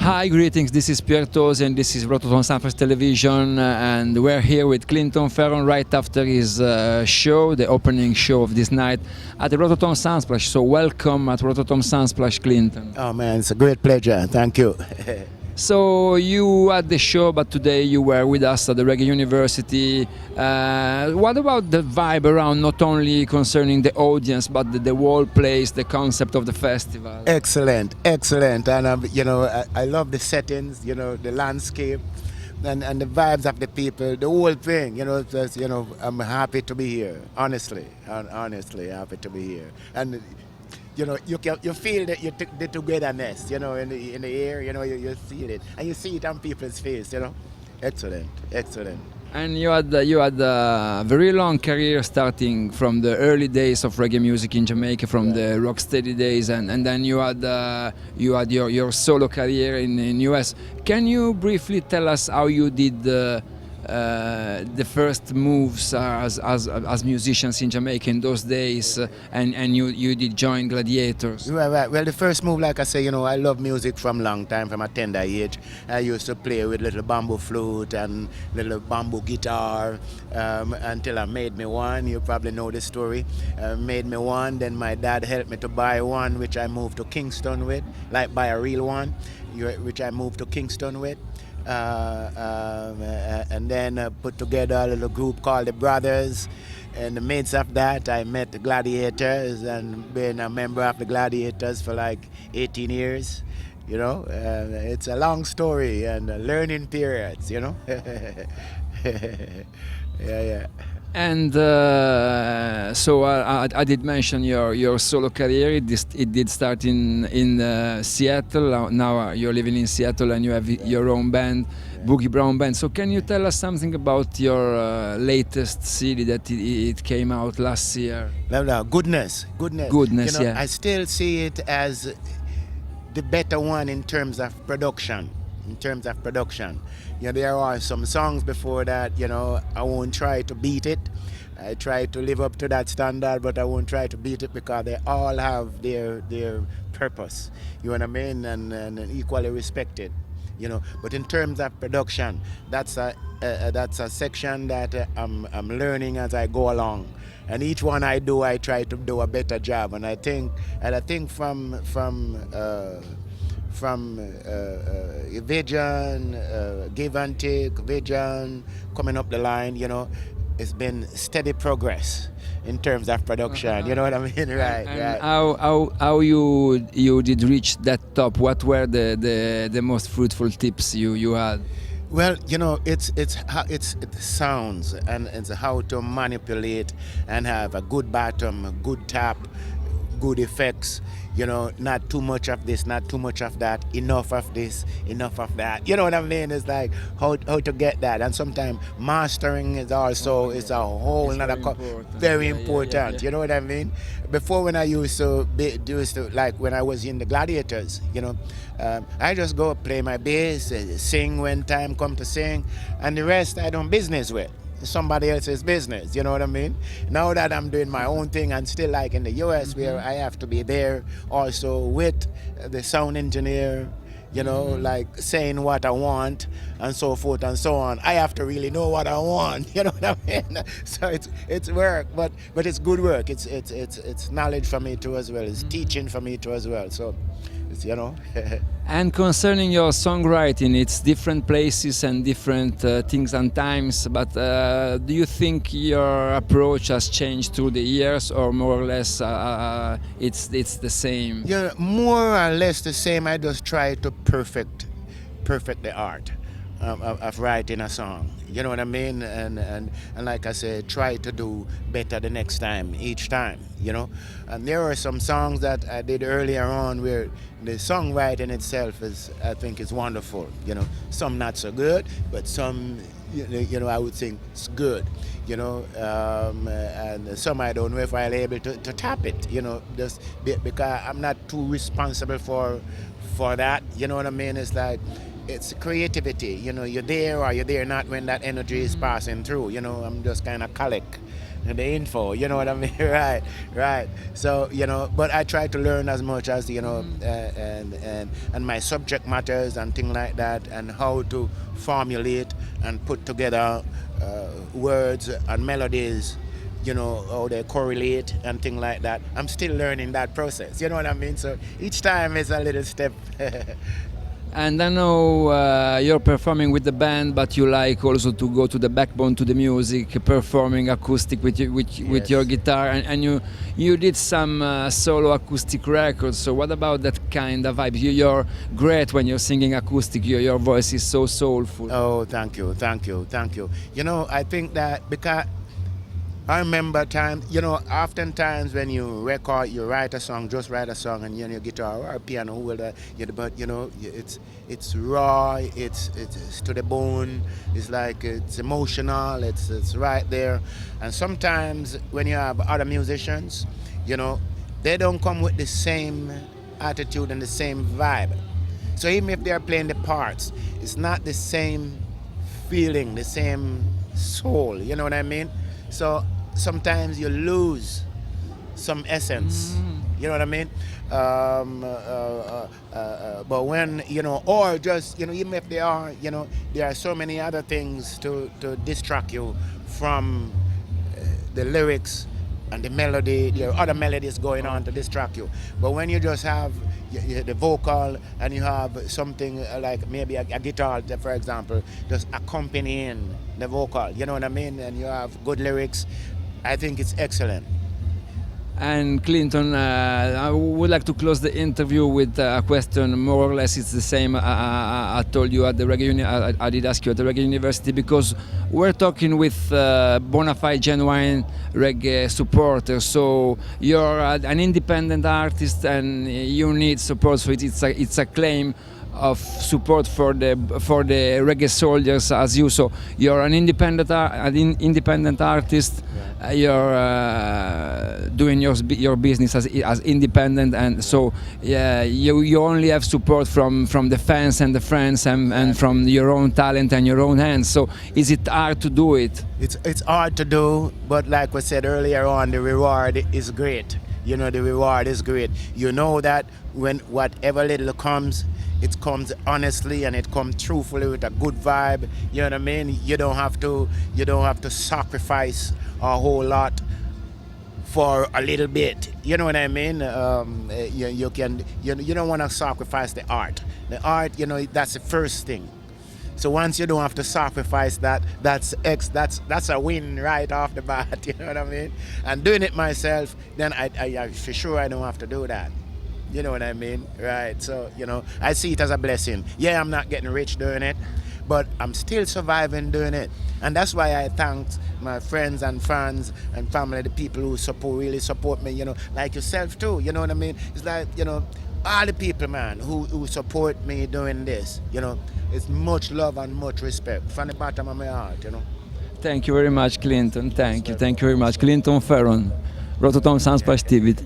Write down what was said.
Hi, greetings. This is Piertos and this is Rototom Sunsplash Television, and we're here with Clinton FEARON right after his show, the opening show of this night at the Rototom Sunsplash. So welcome at Rototom Sunsplash, Clinton. Oh man, it's a great pleasure. Thank you. So you had the show, but today you were with us at the Reggae University. What about the vibe around, not only concerning the audience, but the whole place, the concept of the festival? Excellent, excellent. And I love the settings, the landscape, and the vibes of the people, the whole thing. I'm happy to be here. Honestly, happy to be here. And you feel that the togetherness, in the air. You feel it, and you see it on people's face. Excellent, excellent. And you had a very long career, starting from the early days of reggae music in Jamaica, from the rocksteady days, and then you had your solo career in US. Can you briefly tell us how you did the first moves as musicians in Jamaica in those days, and you did join Gladiators? Right. Well, the first move, like I say, I love music from long time, from a tender age. I used to play with little bamboo flute and little bamboo guitar until I made me one. You probably know the story. Made me one, then my dad helped me to buy one, which I moved to Kingston with, like buy a real one, which I moved to Kingston with. And then put together a little group called the Brothers. In the midst of that, I met the Gladiators and been a member of the Gladiators for like 18 years. It's a long story and learning periods. Yeah. And so I did mention your solo career. It did start in Seattle. Now you're living in Seattle and you have your own band, Boogie Brown Band. So can you tell us something about your latest CD that it came out last year? No, goodness. Yeah. I still see it as the better one in terms of production. There are some songs before that, I won't try to beat it. I try to live up to that standard, but I won't try to beat it because they all have their purpose, you know what I mean, and equally respected, But in terms of production, that's a section that I'm learning as I go along. And each one I do, I try to do a better job. And I think from vision, give and take, vision, coming up the line, it's been steady progress in terms of production. You know what I mean? Right. How you did reach that top? What were the most fruitful tips you had? Well, it's the sounds, and it's how to manipulate and have a good bottom, a good top, good effects. Not too much of this, not too much of that, enough of this, enough of that. You know what I mean? It's like how to get that. And sometimes mastering is also it's a whole another very important. You know what I mean? Before, when I used to like when I was in the Gladiators, I just go play my bass, sing when time come to sing, and the rest I don't business with. Somebody else's business, you know what I mean? Now that I'm doing my own thing, and still like in the US, where I have to be there also with the sound engineer, like saying what I want and so forth and so on. I have to really know what I want, you know what I mean? So it's work, but it's good work. It's knowledge for me too as well. It's teaching for me too as well. So it's. And concerning your songwriting, it's different places and different things and times, but do you think your approach has changed through the years, or more or less it's the same? Yeah, more or less the same. I just try to perfect the art of writing a song. You know what I mean? And like I said, try to do better the next time, each time, And there are some songs that I did earlier on where the songwriting itself I think is wonderful, Some not so good, but some, I would think it's good, and some I don't know if I'll be able to tap it, just because I'm not too responsible for that, you know what I mean? It's like, it's creativity, you're there or you're there not when that energy is passing through, I'm just kind of collect the info, you know what I mean? Right, right. So, but I try to learn as much as, and my subject matters and things like that, and how to formulate and put together words and melodies, how they correlate and things like that. I'm still learning that process, you know what I mean? So each time is a little step. And I know you're performing with the band, but you like also to go to the backbone to the music, performing acoustic with Yes. your guitar, and you did some solo acoustic records. So what about that kind of vibe? You're great when you're singing acoustic. Your voice is so soulful. Oh, thank you, thank you, thank you. I think that because I remember times, oftentimes when you write a song, just write a song, and your guitar or a piano, whoever, but it's raw, it's to the bone, it's like it's emotional, it's right there. And sometimes when you have other musicians, they don't come with the same attitude and the same vibe. So even if they're playing the parts, it's not the same feeling, the same soul, you know what I mean? So sometimes you lose some essence, you know what I mean? But when, or just, even if they are, there are so many other things to distract you from the lyrics and the melody. There are other melodies going on to distract you. But when you just have the vocal and you have something like maybe a guitar, for example, just accompanying the vocal, you know what I mean? And you have good lyrics, I think it's excellent. And Clinton, I would like to close the interview with a question. More or less, it's the same I told you at the I did ask you at the Reggae University, because we're talking with bona fide, genuine reggae supporters. So you're an independent artist, and you need support. So it's a claim of support for the reggae soldiers as you. So you're an independent artist. You're doing your business as independent, and so you only have support from the fans and the friends and from your own talent and your own hands. So is it hard to do it? It's hard to do, but like we said earlier on, the reward is great. The reward is great. You know that when whatever little comes, it comes honestly and it comes truthfully with a good vibe. You know what I mean? You don't have to sacrifice a whole lot for a little bit. You know what I mean? You don't want to sacrifice the art. The art, that's the first thing. So once you don't have to sacrifice that, that's a win right off the bat. You know what I mean? And doing it myself, then I for sure I don't have to do that. You know what I mean? Right. So, I see it as a blessing. Yeah, I'm not getting rich doing it, but I'm still surviving doing it. And that's why I thank my friends and fans and family, the people who really support me, like yourself too. You know what I mean? It's like, all the people, man, who support me doing this, it's much love and much respect from the bottom of my heart, Thank you very much, Clinton. Thank you very much. Clinton FEARON, Rototom Sunsplash TV.